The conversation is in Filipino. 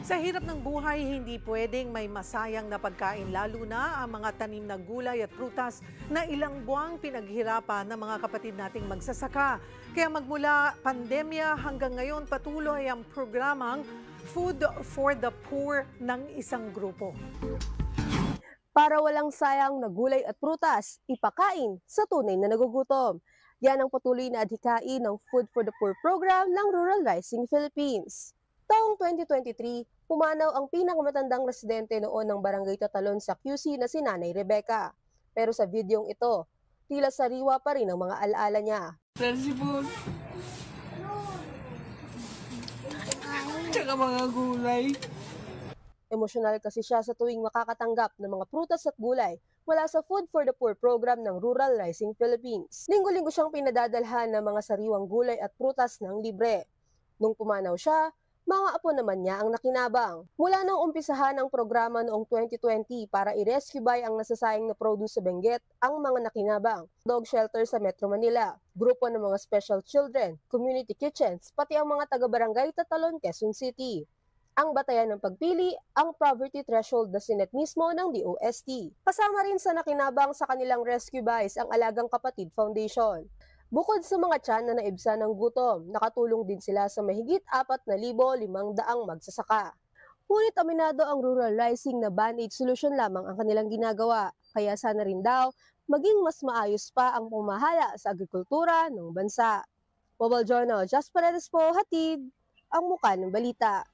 Sa hirap ng buhay, hindi pwedeng may masayang na pagkain, lalo na ang mga tanim na gulay at prutas na ilang buwang pinaghirapan ng mga kapatid nating magsasaka. Kaya magmula pandemya hanggang ngayon, patuloy ang programang Food for the Poor ng isang grupo. Para walang sayang na gulay at prutas, ipakain sa tunay na nagugutom. Yan ang patuloy na adhikain ng Food for the Poor program ng Rural Rising Philippines. Taong 2023, pumanaw ang pinakamatandang residente noon ng Barangay Tatalon sa QC na si Nanay Rebecca. Pero sa videong ito, tila sariwa pa rin ang mga alaala niya. Sipon. Tsaka mga gulay. Emosyonal kasi siya sa tuwing makakatanggap ng mga prutas at gulay mula sa Food for the Poor program ng Rural Rising Philippines. Linggo-linggo siyang pinadadalhan ng mga sariwang gulay at prutas ng libre. Nung pumanaw siya, mga apo naman niya ang nakinabang. Mula nang umpisahan ang programa noong 2020 para i-rescue buy ang nasasayang na produce sa Benguet, ang mga nakinabang. Dog shelter sa Metro Manila, grupo ng mga special children, community kitchens, pati ang mga taga-barangay Tatalon, Quezon City. Ang batayan ng pagpili, ang poverty threshold na sinet mismo ng DOST. Kasama rin sa nakinabang sa kanilang rescue buys ang Alagang Kapatid Foundation. Bukod sa mga tiyan na naibsa ng gutom, nakatulong din sila sa mahigit 4,500 magsasaka. Ngunit aminado ang Rural Rising na band-aid solution lamang ang kanilang ginagawa, kaya sana rin daw maging mas maayos pa ang pamahala sa agrikultura ng bansa. Mobile Journal, Just Paredes po, hatid ang muka ng balita.